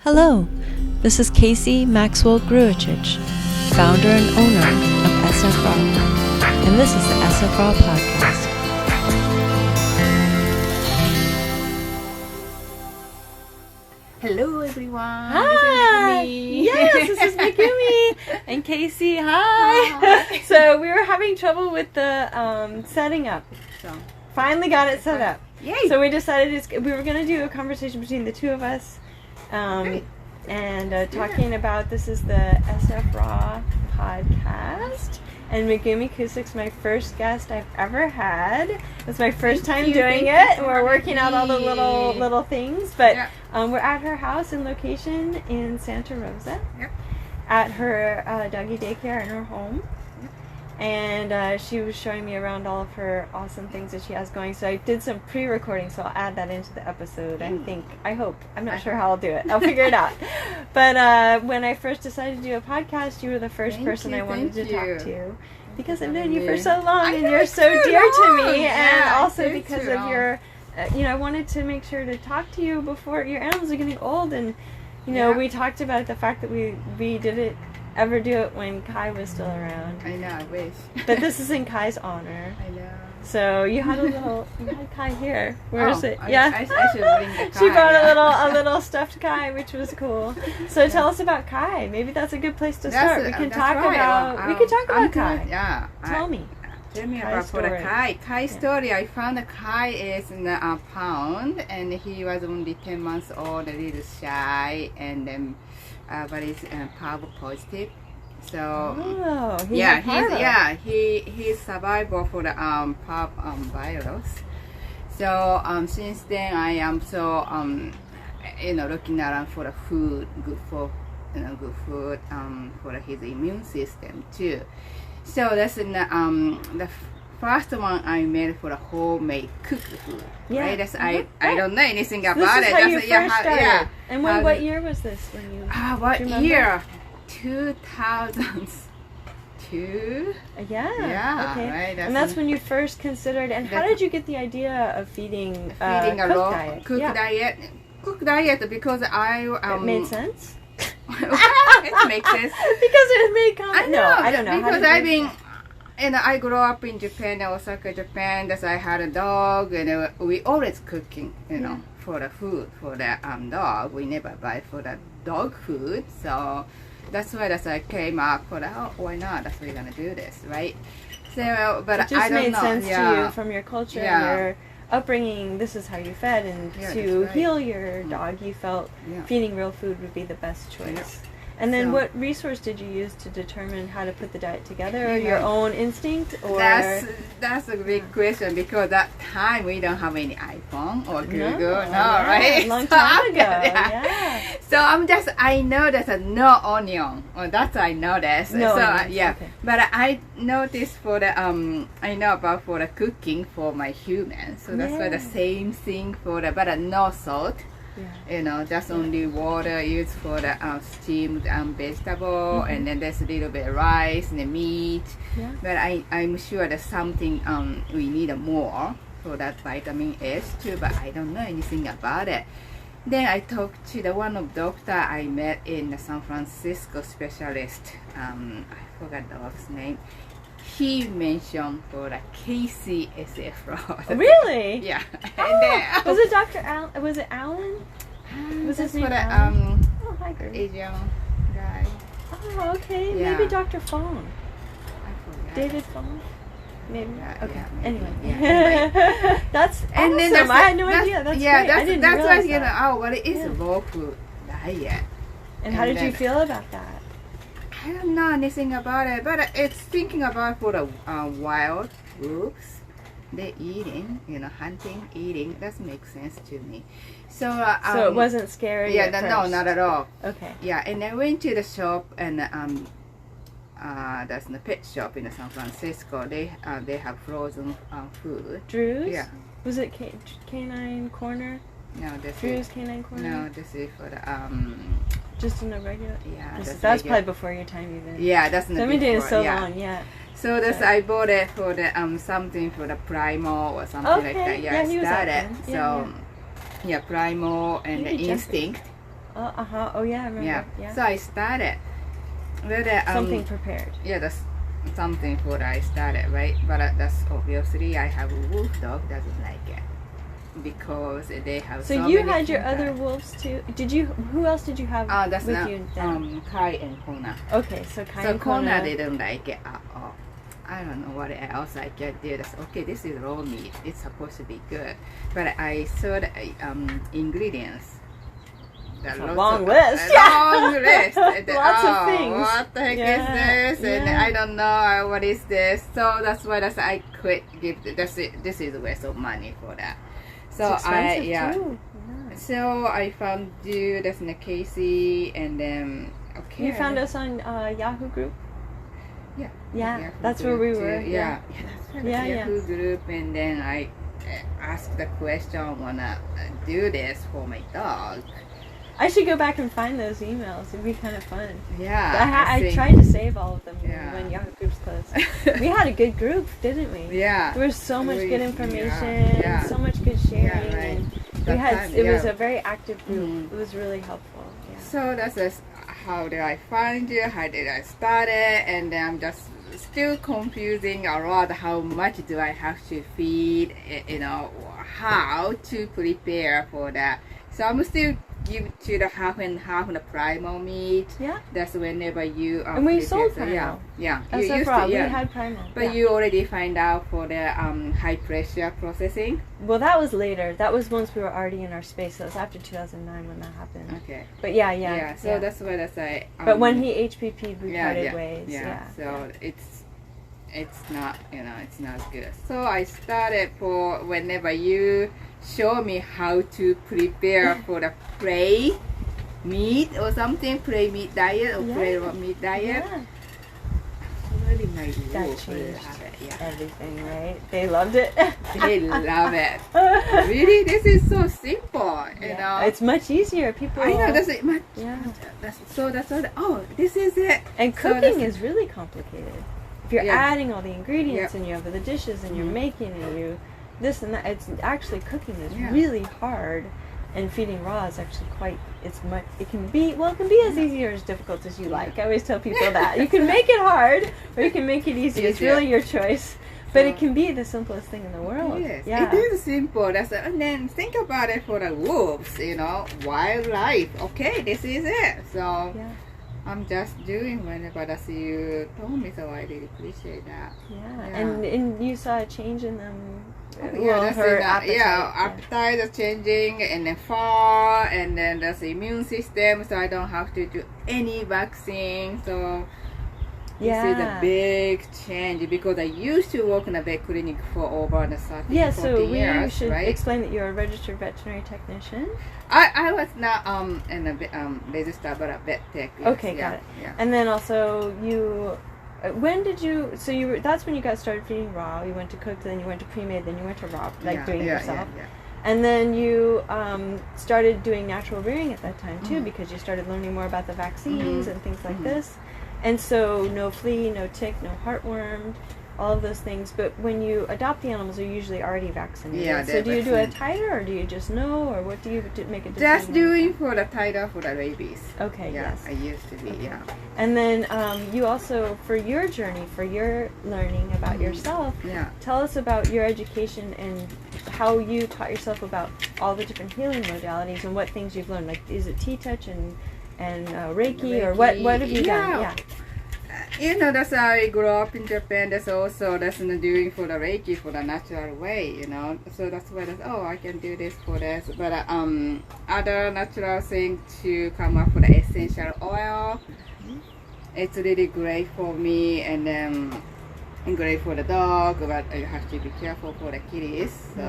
Hello, this is Casey Maxwell Gruichich, founder and owner of SFRAW, and this is the SFRAW podcast. Hello everyone. Hi. This is Megumi and Casey. Hi. So we were having trouble with the setting up. So finally got it set up. Yay. So we decided we were going to do a conversation between the two of us. Talking about this is the SFRAW podcast, and Megumi Cusick's my first guest I've ever had. It's my first time doing it, and we're working out all the little things. But we're at her house and location in Santa Rosa, at her doggy daycare in her home. And she was showing me around all of her awesome things that she has going. So I did some pre-recording, so I'll add that into the episode, I hope. I'm not sure how I'll do it. I'll figure it out. But when I first decided to do a podcast, you were the first person I wanted to talk to. Because I've known you for so long, and you're so dear to me. And also because of your, I wanted to make sure to talk to you before your animals are getting old. And, we talked about the fact that we didn't ever do it when Kai was still around. I know, I wish. But this is in Kai's honor. I know. So you had Kai here. Where is it? I should bring the Kai. She brought a little stuffed Kai, which was cool. So tell us about Kai. Maybe that's a good place to start. We can talk about Kai. Yeah. Tell me. Tell me about for the Kai. Kai story. I found the Kai is in a pound, and he was only 10 months old, a little shy, and then but he's Parvo positive. So he's survivor for the Parvo virus. So since then I am so looking around for the food, good food for his immune system too. So that's in the first one I made for the homemade cooked food. Yeah. Right? That's I don't know anything about it. How you first started. And what year was this when you? What year? 2002. Yeah. Okay. Right. And that's when you first considered. And how did you get the idea of feeding a cooked diet? Cooked diet because it made sense. It makes sense because it made I don't know. Because I've been. And I grew up in Japan, Osaka, Japan. That's I had a dog, and we always cooking, for the food for the dog. We never buy for the dog food, so that's why I came up for why not? That's why we're gonna do this, right? So, but it just I don't made know. sense to you from your culture, your upbringing. This is how you fed, and to heal your dog, you felt feeding real food would be the best choice. And then what resource did you use to determine how to put the diet together? Or your own instinct? Or That's a big question because that time we don't have any iPhone or Google. Right? A long time ago. So I know there's no onion. That's I know this. Okay. But I noticed for the I know about for the cooking for my humans. So that's why the same thing for the but no salt. Just only water used for the steamed vegetable, and then there's a little bit of rice and the meat. But I'm sure there's something we need more for that vitamin S too, but I don't know anything about it. Then I talked to the one of doctor I met in the San Francisco specialist. I forgot the dog's name. He mentioned for the Casey SFRAW. Really? Yeah. And then, was it Dr. Allen? Was it Allen? Was his name Allen? Hi, girl. Asian guy. Oh, okay. Yeah. Maybe Dr. Fong. I forgot. David Fong? Maybe. Okay. Anyway. That's awesome. And then I had no idea. That's great. I didn't realize that. But it is a raw food diet. And how did you feel about that? I don't know anything about it, but it's thinking about for the wild groups. They're eating, hunting, eating. That makes sense to me. So it wasn't scary. No, not at all. Okay. Yeah, and I went to the shop, and that's the pet shop in San Francisco. They have frozen food. Drew's? Yeah. Was it Canine Corner? No, this Drew's Canine Corner? No, this is for the just in a regular. Yeah, that's probably before your time even. Yeah, that's in the. I've been doing it so long. Yeah. So I bought it for the something for the Primo or something like that. Yeah, I started. So Primo and the Instinct. Oh yeah, I remember. Yeah. So I started with something prepared. Yeah, that's something what I started, right? But that's obviously I have a wolf dog doesn't like it because they have. So you had your other wolves too. Did you? Who else did you have that's with not, you then? Kai and Kona. Okay, so Kai and Kona didn't like it at all. I don't know what else I can do. That's okay. This is raw meat. It's supposed to be good, but I saw the ingredients. Long list. Long list. Lots of things. What the heck is this? And I don't know what is this. So that's why I quit. This is a waste of money for that. So it's expensive too. So I found you. That's in Casey, and then You found us on Yahoo group. Yeah. Yeah, that's where we were. Yeah, that's right. Yahoo group, and then I asked the question, wanna do this for my dog. I should go back and find those emails. It'd be kind of fun. Yeah. I tried to save all of them when Yahoo groups closed. We had a good group, didn't we? Yeah. There was so much good information, so much good sharing. And we had it was a very active group. It was really helpful. Yeah. So that's how did I find you? How did I start it? And then I'm just still confusing a lot. How much do I have to feed? You know, how to prepare for that. So I'm still give to the half and the primal meat. Yeah. That's whenever you and we sold primal. Yeah. You used to, we had primal. But you already find out for the high pressure processing. Well, that was later. That was once we were already in our space. So it was after 2009 when that happened. Okay. But So that's what I say. But when he HPP'd, we parted ways. So it's not, it's not good. So I started for whenever you show me how to prepare for the prey meat or something, prey meat diet or prey raw meat diet. Really my that changed everything, right? They loved it. They love it. Really, this is so simple. You know, it's much easier. People. I know that's it. Much. Yeah. That's what. Oh, this is it. And cooking is really complicated. If you're adding all the ingredients and you have the dishes and you're making and you this and that, it's actually cooking is really hard, and feeding raw is actually it can be as easy or as difficult as you like. I always tell people that you can make it hard or you can make it easy. It's really your choice, but it can be the simplest thing in the world. Yes, it is simple. And then think about it for the wolves, wildlife. Okay, this is it. So I'm just doing whenever you told me, so I really appreciate that. Yeah. And you saw a change in them. Appetite is changing, and then fur, and then there's the immune system, so I don't have to do any vaccine. So this is a big change because I used to work in a vet clinic for over 30 years. So we should explain that you're a registered veterinary technician. I was not in a registered, but a vet tech. Yes. Okay, got it. Yeah. And then also you. When did you? So you were. That's when you got started feeding raw. You went to cooked, then you went to pre-made, then you went to raw, doing it yourself. And then you started doing natural rearing at that time too, because you started learning more about the vaccines and things like this. And so no flea, no tick, no heartworm, all of those things. But when you adopt the animals, they're usually already vaccinated. Yeah, so do you do a titer, or do you just know, or what do you make a decision? Just doing for the titer for the rabies. Okay, yes. I used to be, And then you also, for your journey, for your learning about yourself, tell us about your education and how you taught yourself about all the different healing modalities and what things you've learned. Like, is it T-touch and Reiki, or what have you done? Yeah. That's how I grew up in Japan. That's also doing for the Reiki for the natural way, So that's why I can do this for this. But other natural thing to come up with the essential oil. It's really great for me and great for the dog. But you have to be careful for the kitties. So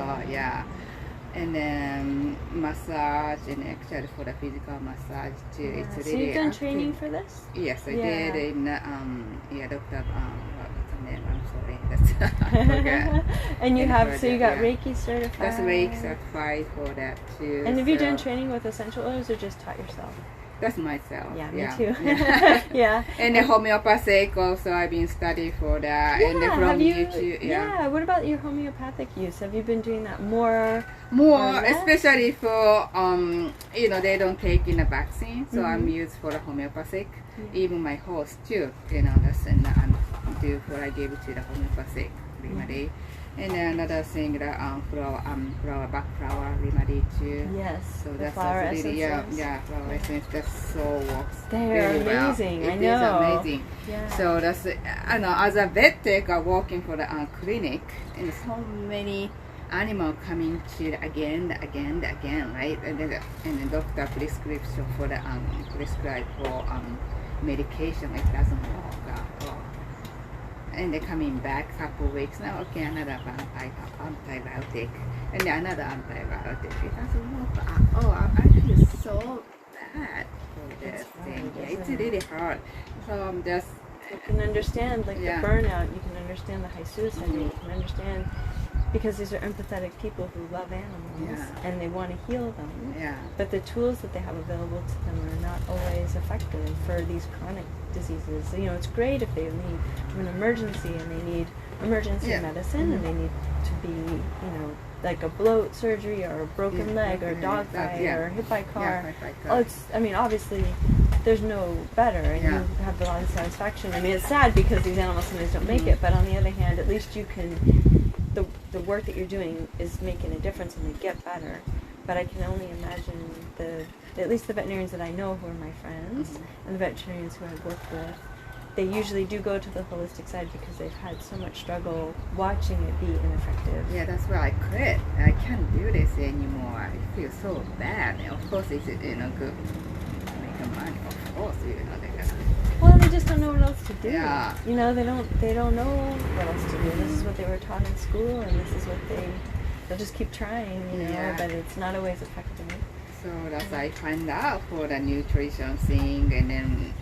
and then massage, and actually for the physical massage too. It's really. So you've done training for this? Yes, I did in Dr. What's her name? I'm sorry, I forgot. And you have you got Reiki certified. That's Reiki certified for that too. And have you done training with essential oils or just taught yourself? That's myself. Yeah, yeah. me too. Yeah. Yeah. And the homeopathic also, I've been studying for that. Yeah, And from have you, YouTube, yeah. What about your homeopathic use? Have you been doing that more? More, especially for they don't take in a vaccine, so I'm used for the homeopathic. Even my horse too, that's and do what I give to the homeopathic remedy. And then another thing that flower back flower remedy too. Yes. So that's flower really essences. Flower essence that so works. They're really amazing. Well. I It know. is amazing. Yeah. So that's as a vet tech, I working for the clinic, and so many animal coming to again, right? And the doctor prescription for the prescribe for medication, it doesn't work at all. And they're coming back a couple weeks now. Okay, another antibiotic, and then another antibiotic. It doesn't work at all. I feel so bad for this thing. Yeah, it's really hard. So I'm just. You can understand the burnout. You can understand the high suicide rate. You can understand. Because these are empathetic people who love animals and they want to heal them. Yeah. But the tools that they have available to them are not always effective for these chronic diseases. It's great if they need an emergency and they need emergency medicine and they need to be, like a bloat surgery or a broken leg or a dog fight or hit by a car. Obviously there's no better and you have a lot of satisfaction. It's sad because these animals sometimes don't make it, but on the other hand, at least you can... The work that you're doing is making a difference and they get better. But I can only imagine at least the veterinarians that I know who are my friends and the veterinarians who I've worked with, they usually do go to the holistic side because they've had so much struggle watching it be ineffective. Yeah, that's why I quit. I can't do this anymore. I feel so bad. Of course, it's good to make money. Of course, Well, they just don't know what else to do. Yeah. They don't know what else to do. This is what they were taught in school, and this is what they'll just keep trying, but it's not always effective. So that's I find out for the nutrition thing, and then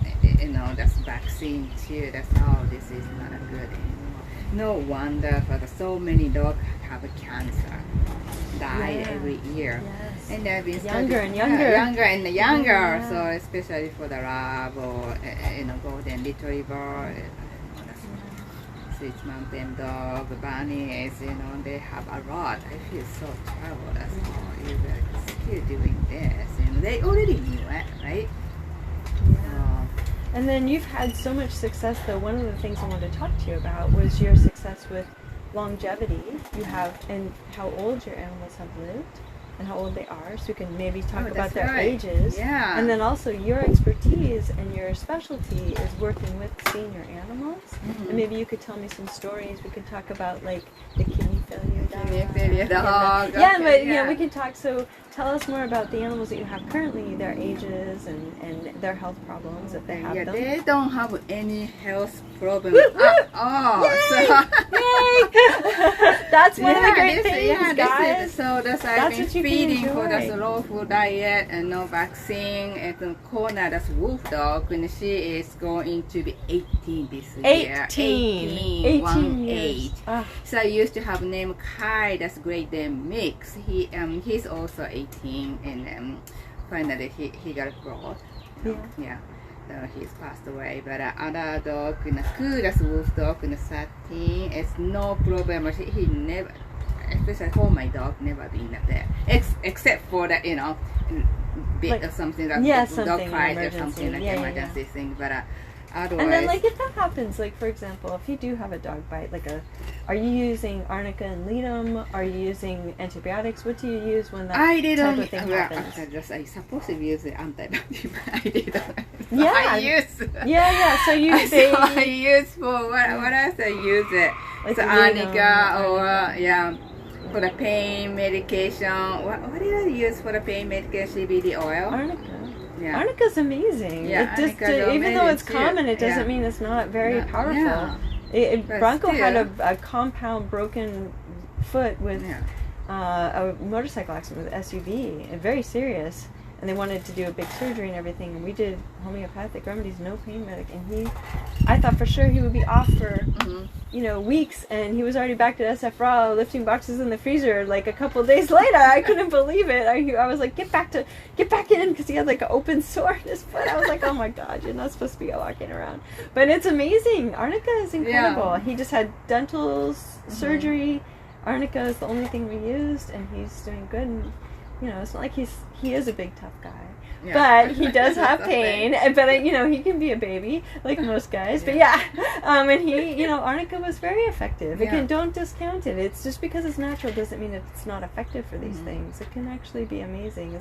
that's vaccine too. That's this is not good anymore. No wonder for so many dogs have cancer, die every year. Yes. And they've been younger and younger. Yeah. So especially for the lab or golden retriever, Swiss mountain dog, bunnies, they have a lot. I feel so terrible. That's all. You're still doing this, they already knew it, right? Yeah. And then you've had so much success, though. One of the things I wanted to talk to you about was your success with longevity. You have, and how old your animals have lived and how old they are, so we can maybe talk about their ages. Yeah. And then also your expertise and your specialty is working with senior animals. And maybe you could tell me some stories. We could talk about like the kidney failure dog. We can talk. So tell us more about the animals that you have currently, their ages and their health problems if they have them. They don't have any health problems at all. Yay! Yay! That's one of the great things, guys. That's I've been feeding for the low food diet and no vaccine. And Kona, that's wolf dog, and she is going to be 18 this year. 18 years. So I used to have name Kai, that's Great Dane-mix. He's also 18, and finally he got abroad. Yeah. So he's passed away. But other dog, that's wolf dog, 13. It's no problem. He never, especially for my dog, never been there. Except for that, bit or something like dog fight or something like emergency thing. But otherwise. And then, if that happens, for example, if you do have a dog bite, are you using arnica and ledum? Are you using antibiotics? What do you use when that type of thing happens? I supposed to use the antibiotic, but I didn't. I use. So I use for what else I use it? So arnica or for the pain medication. What did I use for the pain medication? CBD oil. Arnica. Yeah. Arnica's amazing. Yeah, even though it's common, it doesn't mean it's not very powerful. Bronco had a compound broken foot with a motorcycle accident with SUV, very serious. and they wanted to do a big surgery and everything, and we did homeopathic remedies, no pain medic, and I thought for sure he would be off for, weeks, and he was already back to SFRAW lifting boxes in the freezer like a couple days later. I couldn't believe it. I was like, get back in, because he had like an open sore in his foot. I was like, oh my God, you're not supposed to be walking around. But it's amazing. Arnica is incredible. Yeah. He just had dental surgery. Arnica is the only thing we used, and he's doing good. And, it's not like he is a big tough guy. Yeah. But he does have pain. But he can be a baby like most guys. But and he, Arnica was very effective. Again, don't discount it. It's just because it's natural doesn't mean it's not effective for these things. It can actually be amazing.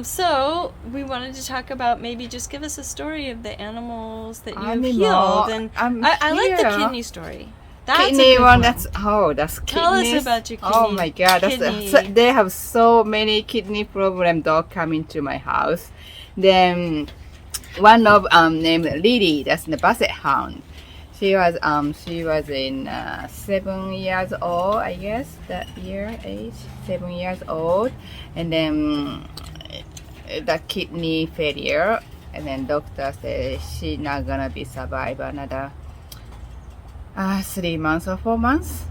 So we wanted to talk about, maybe just give us a story of the animals that you've healed. And I like the kidney story. That's kidney one. That's kidneys. Tell us about your kidney. Oh my God, they have so many kidney problem dog coming to my house. Then one of named Lily, that's the Basset Hound. She was in 7 years old, I guess, that year age, 7 years old, and then the kidney failure, and then doctor said she's not gonna be survive another 3 months or 4 months.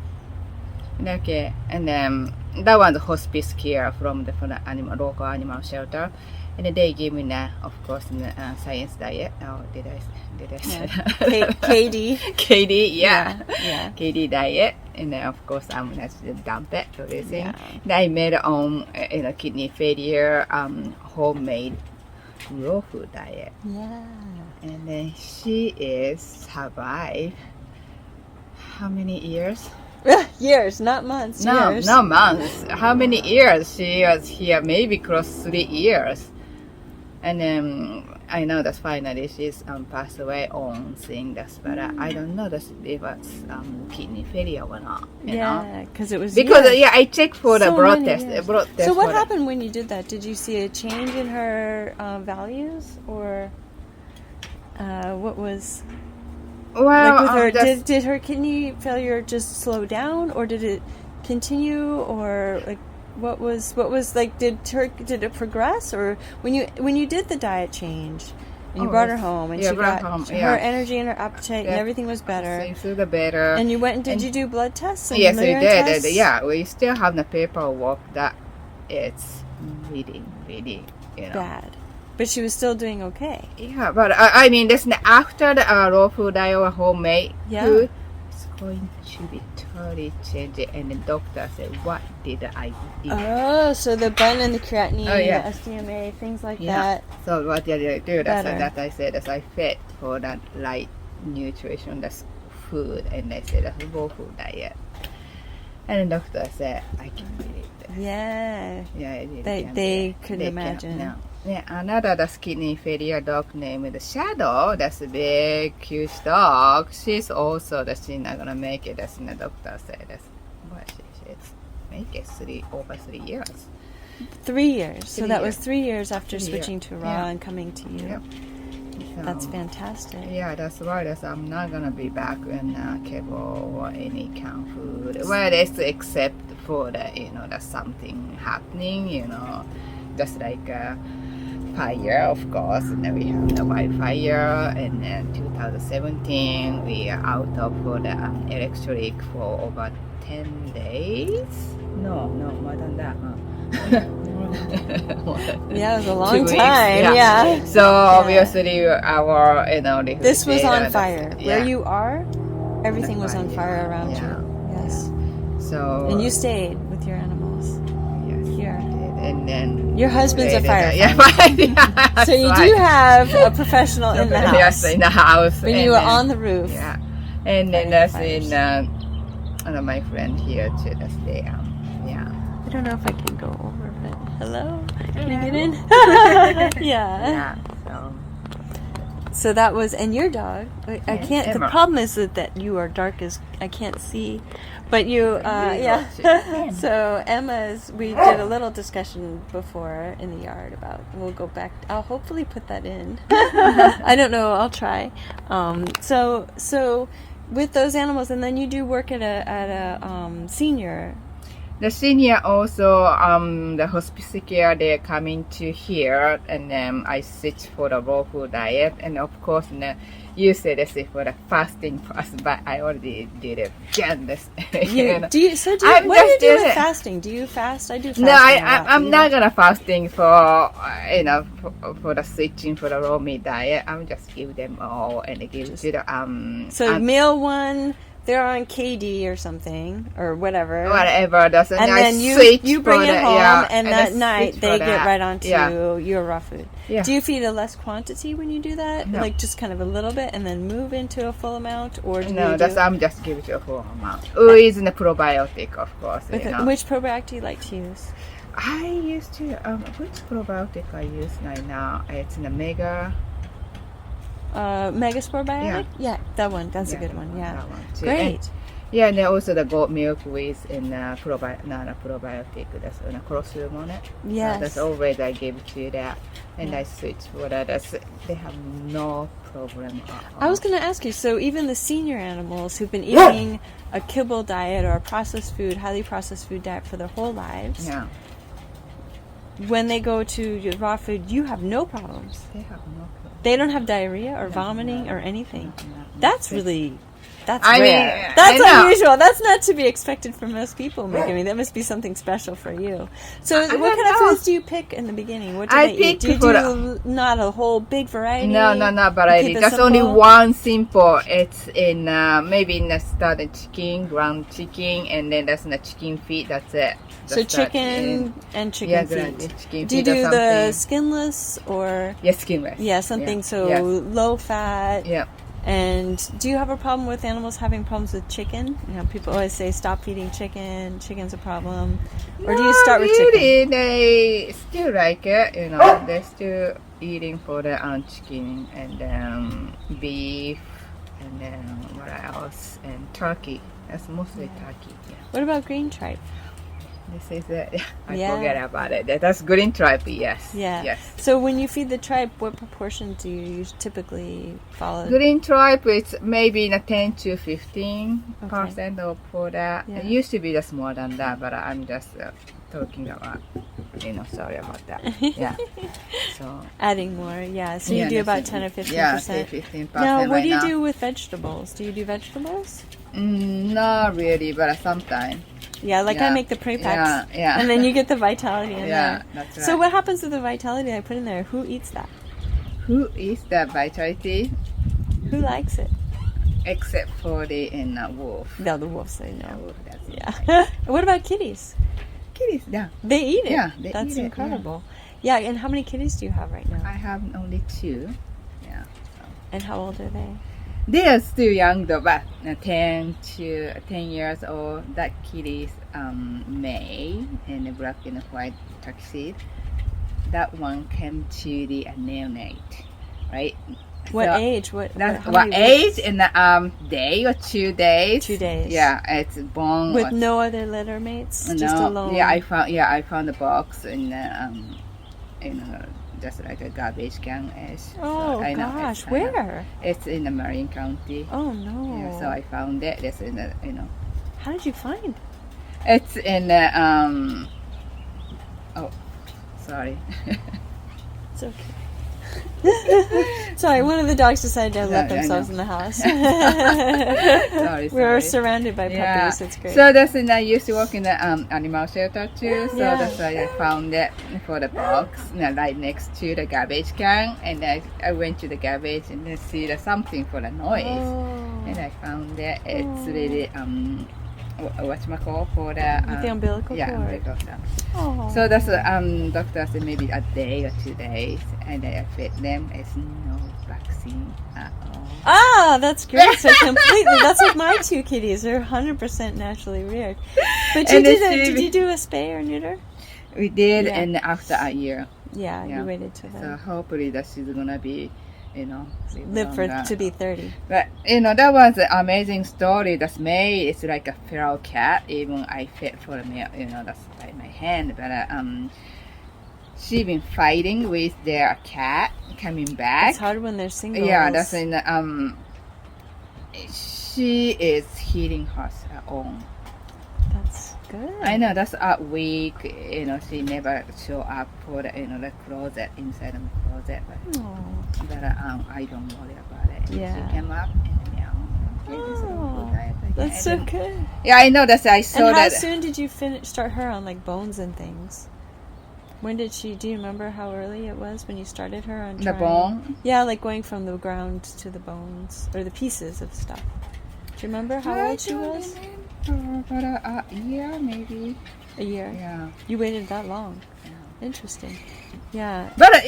Okay, and then that was Hospice care from the local animal shelter, and then they gave me of course, science diet. Oh, did I say that? KD. KD, yeah. KD diet, and then of course I'm gonna dump it to this thing. Then I made kidney failure homemade raw food diet. Yeah. And then she is survived. How many years? Years, not months. No, years. not months. How many years she was here? Maybe close 3 years. And then I know that finally she's passed away on seeing this, but I don't know if it was kidney failure or not. Because it was I checked for the blood test. So what happened when you did that? Did you see a change in her values, or what was? Well, with her, did her kidney failure just slow down, or did it continue, or like what was like? Did it progress, or when you did the diet change and you brought her home and she got her energy and her appetite and everything was better? Things were better. And you went and did you do blood tests? And yes, we did. Tests? Yeah, we still have the paperwork that it's really, really bad. But she was still doing okay. Yeah, but I mean, after the raw food diet or homemade food, it's going to be totally changed. And the doctor said, "What did I do?" Oh, so the bun and the creatinine, the SDMA, things like that. So what did I do? That I said, I fed for that light nutrition, that's food, and I said that's raw food diet. And the doctor said, "I can't believe this." Yeah. They couldn't imagine. No. Yeah, another kidney failure dog named Shadow. That's a big, huge dog. She's also she's not gonna make it. That's the doctor said. She's make it over 3 years. 3 years. So that was 3 years after switching to raw and coming to you. Yep. So, that's fantastic. Yeah, that's why I'm not gonna be back in kibble or any canned food. Well, it's except for there's something happening. Just like fire, of course, and then we have the wildfire, and then 2017 we are out of the electric for over 10 days. No, more than that. Yeah, it was a long time. Yeah. So obviously our this was on fire. Where you are, everything was on fire around you. Yes. So and you stayed with your animals. Yes. Here. And then your husband's a firefighter. So you do have a professional in the house. Yes, in the house. When you were on the roof. Yeah. And then that's in my friend here too. That's there. I don't know if I can go over, but hello? Can you get in? Yeah. So that was, and your dog, I can't, Emma. The problem is that you are dark as, I can't see, but you, So Emma's, we did a little discussion before in the yard about, we'll go back, I'll hopefully put that in. I don't know, I'll try. So with those animals, and then you do work at a senior The senior also, the hospice care, they're coming to here, and then I switch for the raw food diet, and of course, you said this is for the fasting first, but I already did it again. This, what do you do with fasting? Do you fast? I do fasting. No, I'm not gonna fasting for for the switching for the raw meat diet. I'm just give them all and give to the So meal one. They're on KD or something or whatever. Whatever doesn't. And then you bring it home, and that night they get right onto your raw food. Yeah. Do you feed a less quantity when you do that? No. Like just kind of a little bit, and then move into a full amount, or I'm just giving it a full amount. With the probiotic, of course. Which probiotic do you like to use? I used to which probiotic I use right now? It's in the MegaSporeBiotic? Yeah, that one. That's a good one. Yeah. That one too. Great. And then also the goat milk with probiotic. That's on a colostrum on it. Yes. That's always I give to that, and I switch for that. They have no problem at all. I was going to ask you. So even the senior animals who've been eating a kibble diet or a processed food, highly processed food diet for their whole lives. Yeah. When they go to your raw food, you have no problems. They have no problem. They don't have diarrhea or vomiting or anything. That's really, that's rare. Mean, that's unusual. That's not to be expected from most people, Megumi. That must be something special for you. So what kind of foods do you pick in the beginning? What do they eat? Do you do not a whole big variety? No, not variety. That's simple? Only one simple. It's in maybe in the started chicken, ground chicken, and then that's in the chicken feet. That's it. So chicken and chicken feet. Do you do the skinless or? Yes, skinless. Yeah, something low fat. Yeah. And do you have a problem with animals having problems with chicken? You know, people always say stop feeding chicken. Chicken's a problem. Or do you start with chicken? They still like it. They're still eating for the chicken and beef and then what else? And turkey. That's mostly turkey. Yeah. What about green tripe? This is it. I forget about it. That's green tripe, yes. Yeah. Yes. So when you feed the tripe, what proportion do you typically follow? Green tripe, it's maybe in a 10 to 15% of for that. Yeah. It used to be just more than that, but I'm just talking about, sorry about that. Yeah. So adding more, yeah. So you do about 10 or 15%. Yeah, 15%. Now, what do you do with vegetables? Do you do vegetables? Not really, but sometimes. Yeah, I make the pre-packs. Yeah. And then you get the vitality in there. Yeah, that's right. So what happens with the vitality I put in there? Who eats that? Who eats that vitality? Who likes it? Except for the wolf. No, the wolves say no. Wolf, What about kitties? Kitties, yeah. They eat it? Yeah, that's incredible. Yeah, and how many kitties do you have right now? I have only 2. Yeah. So. And how old are they? They are still young though, but 10 years old. That kitty is May and a black and white tuxedo. That one came to the neonate, right? What age? What age? In the day or 2 days? 2 days. Yeah, it's born with no other litter mates, just alone. Yeah, I found the box in just like a garbage can is. Oh gosh, where? It's in the Marin County. Oh no. Yeah, so I found it. It's in the How did you find? It's in the Oh, sorry. It's okay. Sorry, one of the dogs decided to let themselves in the house. sorry. We're surrounded by puppies. It's great. So that's I used to work in the animal shelter too. So that's why I found it for the box, right next to the garbage can. And I went to the garbage and then see something for the noise. And I found that it's really whatchamacallit for the with the umbilical cord. Umbilical cord. So that's doctor said maybe a day or 2 days, and I fed them. It's no vaccine at all. Ah, that's great. So completely, that's like my 2 kitties. They're 100% naturally reared. But did you do a spay or neuter? We did, and after a year. Yeah, you waited till then. So hopefully that she's gonna be. Live to be 30. But that was an amazing story. That's May. It's like a feral cat. Even I fed for me. That's by my hand. But she been fighting with their cat coming back. It's hard when they're singles. Yeah, that's in. She is healing her own. good. I know that's a week. She never show up for the the closet inside the closet, but I don't worry about it. Yeah. She came up and That's so good. Yeah, I know. That's I saw and that. How soon did you start her on like bones and things? When did she? Do you remember how early it was when you started her on the bone? Yeah, like going from the ground to the bones or the pieces of stuff. Do you remember how old she was? About a year, maybe. A year. Yeah. You waited that long. Yeah. Interesting. Yeah. But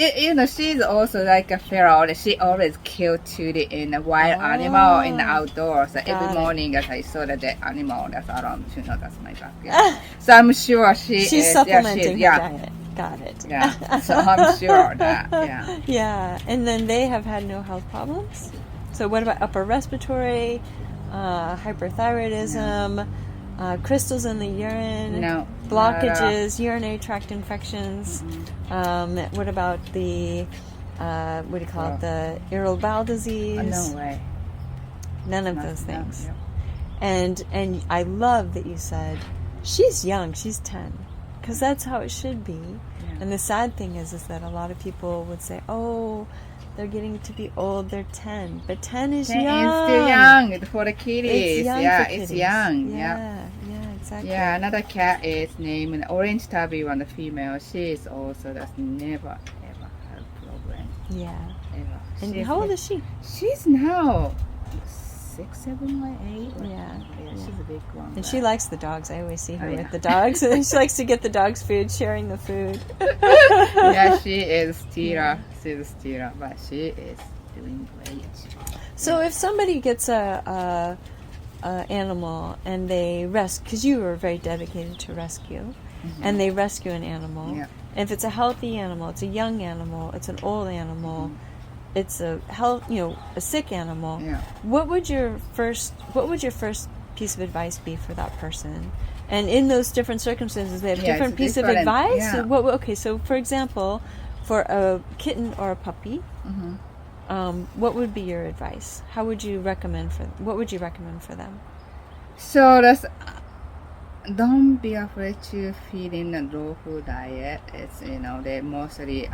she's also like a feral. She always killed to the wild animal in the outdoors. So every morning, as I saw that the animal that's around, that's my backyard. So I'm sure she's supplementing her diet. Got it. Yeah. So I'm sure that. Yeah. Yeah. And then they have had no health problems. So what about upper respiratory, hyperthyroidism? Crystals in the urine, blockages, urinary tract infections. What about the the irritable bowel disease? No way. None of those things. No. And I love that you said she's young. She's 10, because that's how it should be. Yeah. And the sad thing is that a lot of people would say, "Oh, they're getting to be old. They're 10, but 10 is young. It's still young for the kitties. It's young yeah, for kitties. It's young. Yeah, exactly. Yeah, another cat is named Orange Tabby, one the female. She is also does never ever have problem. Yeah. Ever. And how old is she? She's now 6, 7, or 8. Yeah. She's a big one. And she likes the dogs. I always see her with the dogs. She likes to get the dogs food, sharing the food. Yeah, she is stealer. She's a stealer, but she is doing great. So if somebody gets a animal and they rescue, because you are very dedicated to rescue, and they rescue an animal. Yeah. And if it's a healthy animal, it's a young animal, it's an old animal, it's a sick animal. Yeah. What would your first piece of advice be for that person? And in those different circumstances, they have different piece of advice. Yeah. Okay, so for example, for a kitten or a puppy, what would be your advice? What would you recommend for them? So that's don't be afraid to feed in a raw food diet. It's they mostly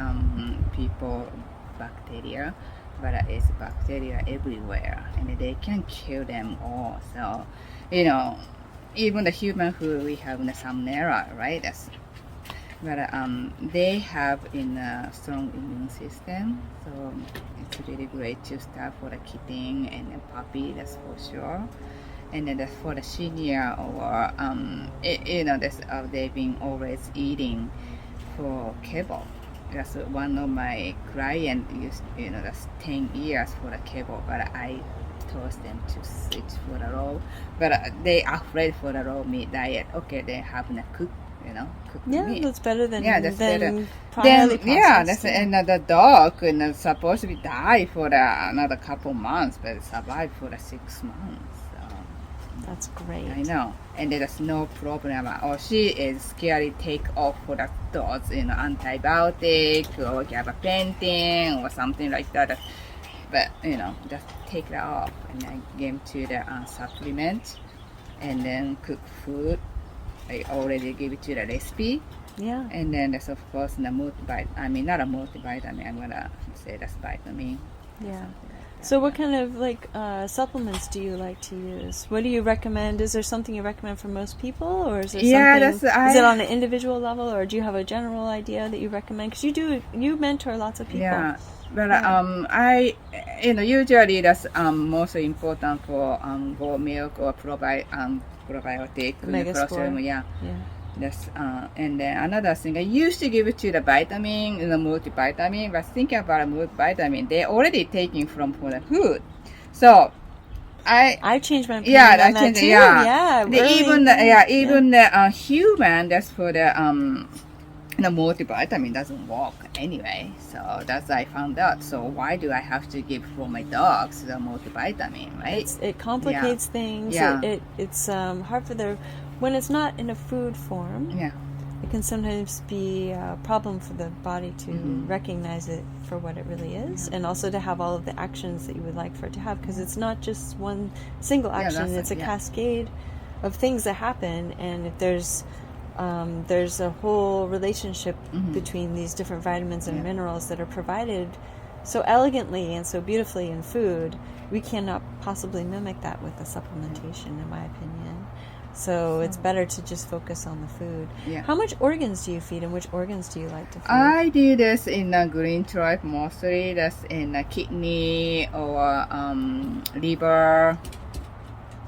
people bacteria, but it's bacteria everywhere, and they can kill them all. So even the human food we have in the salmonella, right? But they have a strong immune system, so it's really great to start for the kitten and the puppy, that's for sure. And then for the senior or they've been always eating for kibble. That's one of my clients used, that's 10 years for the kibble, but I told them to switch for the raw. But they are afraid for the raw meat diet. Okay, they have to cook. Cook meat. That's better than that's better. Then And the dog supposed to die for another couple months, but it survived for the 6 months. So. That's great. I know, and there's no problem. Or she is scared to take off for the dogs, antibiotic or gabapentin or something like that. But just take that off, and I give to the supplement, and then cook food. I already give it to the recipe. Yeah. And then there's of course the multivitamin. Not a multivitamin. I'm gonna say that's vitamin. Yeah. So what kind of supplements do you like to use? What do you recommend? Is there something you recommend for most people, or is there something? Is it on an individual level, or do you have a general idea that you recommend? Because you mentor lots of people. Yeah. But I usually that's most important for goat milk or probiotic. MegaSpore. Yeah. That's and then another thing I used to give it to the vitamin, the multivitamin, but thinking about a multivitamin, they're already taking from for the food. So I changed my opinion on that too. Yeah. Even the human, that's for the multivitamin doesn't work anyway. So that's I found out. So why do I have to give for my dogs the multivitamin, right? It complicates things. Yeah. It's hard for when it's not in a food form. Yeah. It can sometimes be a problem for the body to recognize it for what it really is, and also to have all of the actions that you would like for it to have, because it's not just one single action, it's a cascade of things that happen, and if there's a whole relationship between these different vitamins and minerals that are provided so elegantly and so beautifully in food, we cannot possibly mimic that with the supplementation, in my opinion. So it's better to just focus on the food. Yeah. How much organs do you feed, and which organs do you like to feed? I do this in a green tripe mostly. That's in a kidney or liver,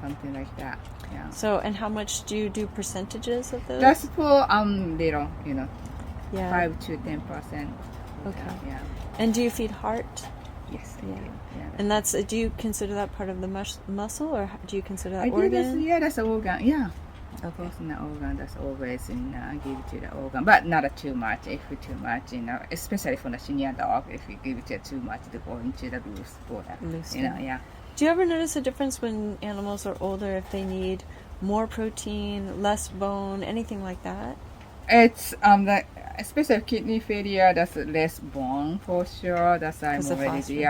something like that. Yeah. So, and how much do you do percentages of those? That's for little, 5 to 10%. Okay. Yeah. And do you feed heart? Yes. Yeah. Yeah. And that's, do you consider that part of the muscle, or do you consider that I organ? do this, that's an organ. Yeah. Okay. Personal organ, that's always give to the organ, but not too much. If too much, especially for the senior dog, if you give it too much, to go into the loose water. Yeah. Do you ever notice a difference when animals are older, if they need more protein, less bone, anything like that? It's especially kidney failure, that's less bone for sure. That's I'm already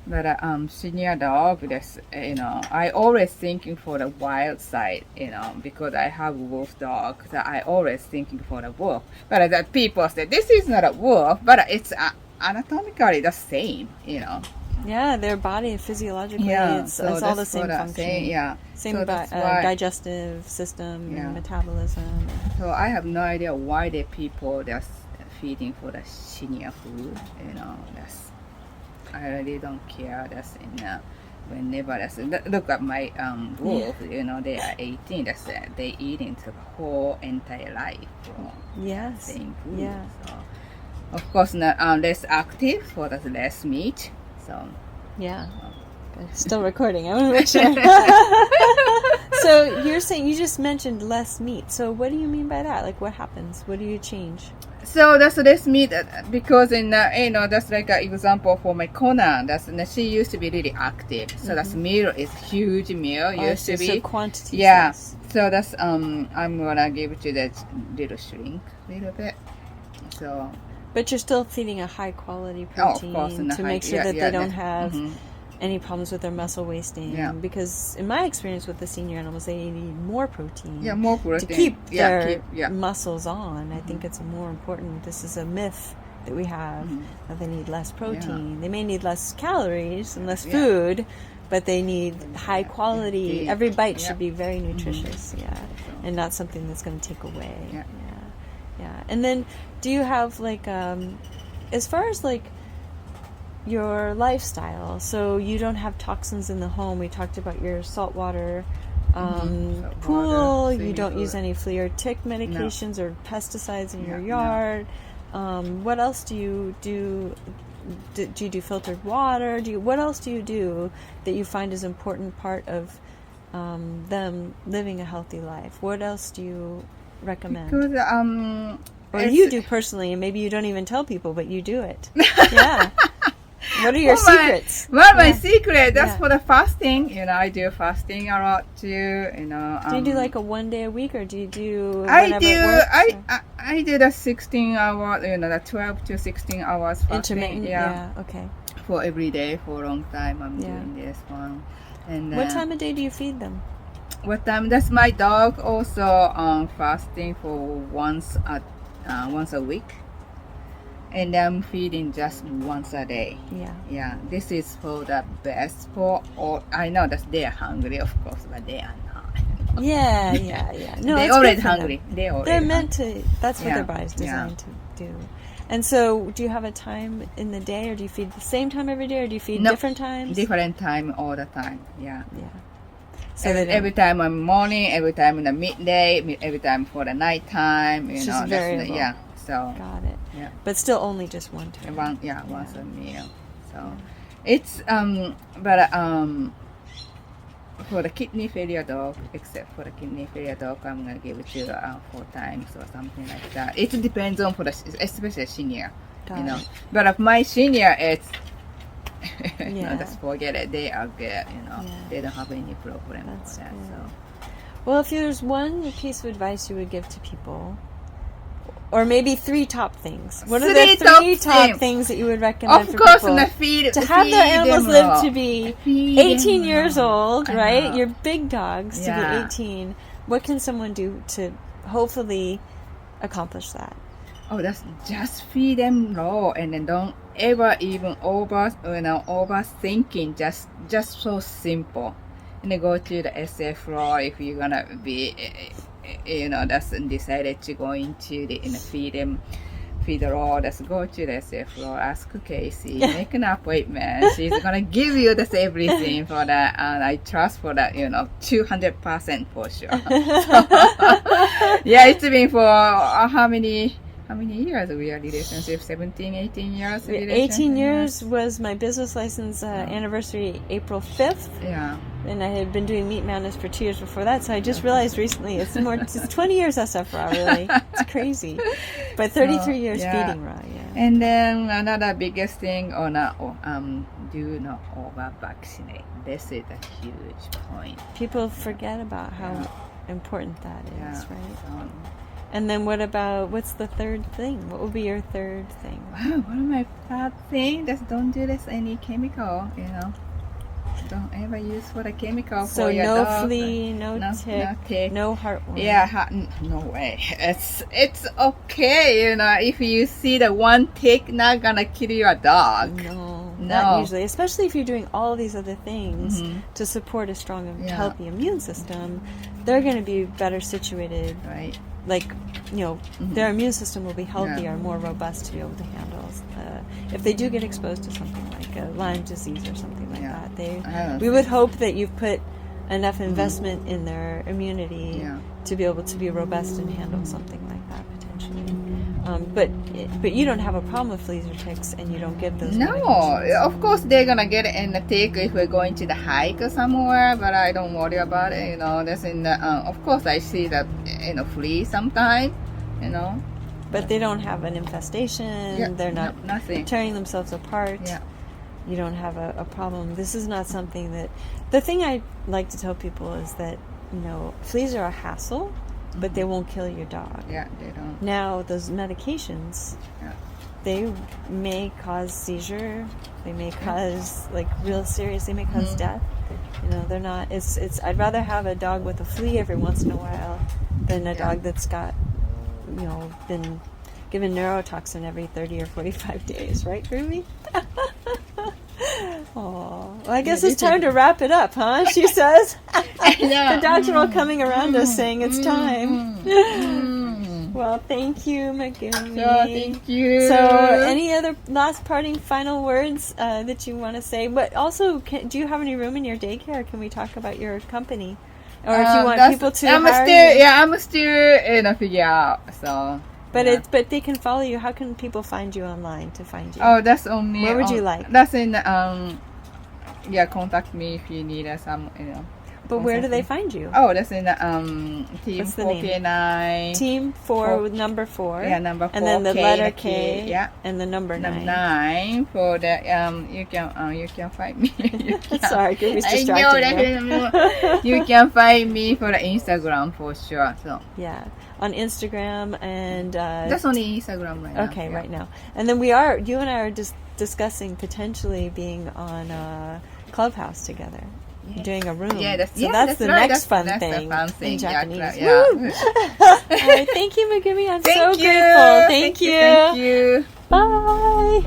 But senior dog, that's I always thinking for the wild side, because I have wolf dog. So I always thinking for the wolf. But that people say this is not a wolf, but it's anatomically the same, Yeah, their body physiologically, it's all the same function. Same digestive system, and metabolism. So I have no idea why the people just feeding for the senior food. That's I really don't care. That's whenever look at my wolf. They are 18. That's they eating the whole entire life. Same food. Yeah. So of course, less active, so that's less meat. So still recording. I want to make sure. So you're saying, you just mentioned less meat. So what do you mean by that? Like, what happens? What do you change? So that's less meat because that's like an example for my Conan. She used to be really active. So that's meal is huge meal used to be. So quantity. Yeah. So that's I'm gonna give it to that little shrink a little bit. So. But you're still feeding a high quality protein to make sure that they don't have any problems with their muscle wasting. Yeah. Because in my experience with the senior animals, they need more protein. Yeah, more protein. To keep their muscles on. I think it's more important. This is a myth that we have, that they need less protein. Yeah. They may need less calories and less food, but they need high quality. Every bite should be very nutritious, and not something that's going to take away. Yeah. And then, do you have as far as your lifestyle, so you don't have toxins in the home? We talked about your saltwater pool. You don't use any flea or tick medications or pesticides in your yard. What else do you do? Do you do filtered water? What else do you do that you find is an important part of them living a healthy life? What else do you recommend? Because or you do personally, and maybe you don't even tell people, but you do it. Yeah. What are your secrets? My secret, that's for the fasting. I do fasting a lot too. Do you do like a 1 day a week, or do you do? I do the 16 hours. The 12 to 16 hours fasting. Intermittent. Yeah. Okay. For every day for a long time, I'm doing this one. And what time of day do you feed them? What time? That's my dog also fasting for once a week. And I'm feeding just once a day. Yeah. This is for the best for all. I know that they are hungry, of course, but they are not. Yeah. No, they're already hungry. They're meant to. That's what their body's designed to do. And so, do you have a time in the day, or do you feed the same time every day, or do you feed different times? Different time all the time. Yeah. So every time in the morning, every time in the midday, every time for the nighttime. It's just variable. So got it. Yeah. But still only just one time. Once a meal. So it's for the kidney failure dog, except for the kidney failure dog, I'm gonna give it to 4 times or something like that. It depends on especially senior. But of my senior, it's just forget it. They are good. They don't have any problem with that. So. Well, if there's one piece of advice you would give to people, or maybe 3 top things. What are Three the 3 top things. things that you would recommend Of for course, people to have feed their animals them live raw. to be Feed 18 them years raw. old, I right? know. Your big dogs to Yeah. be 18. What can someone do to hopefully accomplish that? Oh, that's just feed them raw, and then don't ever even overthinking. Just so simple. And then go to the SFRAW if you're gonna be, that's decided to go into the feed raw. Just go to the SFRAW, ask Casey, make an appointment. She's gonna give you this everything for that, and I trust for that. 200% for sure. Yeah, it's been for how many years we are relationship? 17, 18 years? 18 years was my business license anniversary, April 5th. Yeah. And I had been doing Meat Madness for 2 years before that, so I just realized recently it's 20 years SFRAW, really. It's crazy. But 33 years feeding raw, yeah. And then another biggest thing, do not over-vaccinate. This is a huge point. People forget about how important that is, right? So, and then what's the third thing? What would be your third thing? wow, one of my third thing, just don't do this any chemical, Don't ever use for the chemical for your no dog. flea, no tick, no heartworm. Yeah, no way. It's okay, if you see the one tick, not gonna kill your dog. No, not usually. Especially if you're doing all these other things to support a strong and healthy immune system, they're going to be better situated. Right. Like, their immune system will be healthier, more robust to be able to handle. If they do get exposed to something like a Lyme disease or something like that, we would hope that you've put enough investment in their immunity to be able to be robust and handle something like that potentially. But you don't have a problem with fleas or ticks, and you don't give those. No, medications. of course they're gonna get it in the tick if we're going to the hike or somewhere, but I don't worry about it. That's in the. Of course, I see that flea sometimes. But they don't have an infestation. Yeah, they're not nothing. tearing themselves apart. Yeah. You don't have a problem. This is not something that... The thing I like to tell people is that, fleas are a hassle, but they won't kill your dog. Yeah, they don't. Now, those medications, they may cause seizure. They may cause, real serious... They may cause death. They're not... I'd rather have a dog with a flea every once in a while than a dog that's got... been given neurotoxin every 30 or 45 days, right, Groovy? Oh, well, I guess it's time to wrap it up, huh? She says. The dogs are all coming around us saying it's time. Well, thank you, Megumi. Thank you. So, any other last parting final words that you want to say? But also, do you have any room in your daycare? Can we talk about your company? Or if you want people to hire you? I'm still figure out. So, but they can follow you. How can people find you online to find you? Oh, that's only. Where would you like? That's in contact me if you need some. But where do they find you? Oh, that's in Team What's the 4K9. name? Team 4 with number 4. Yeah, number 4. And then the letter K. Yeah. And the number 9. 9 for the you can find me. Sorry, Gooby's distracting you. You can find me for the Instagram for sure. So yeah, on Instagram and that's only Instagram right now. Okay, right now. And then you and I are just discussing potentially being on Clubhouse together. Doing a room. Yeah, that's the right. next fun that's thing the fun thing. in Japanese. Yeah. All right, thank you, Megumi. I'm so grateful. Thank you. Thank you. Bye.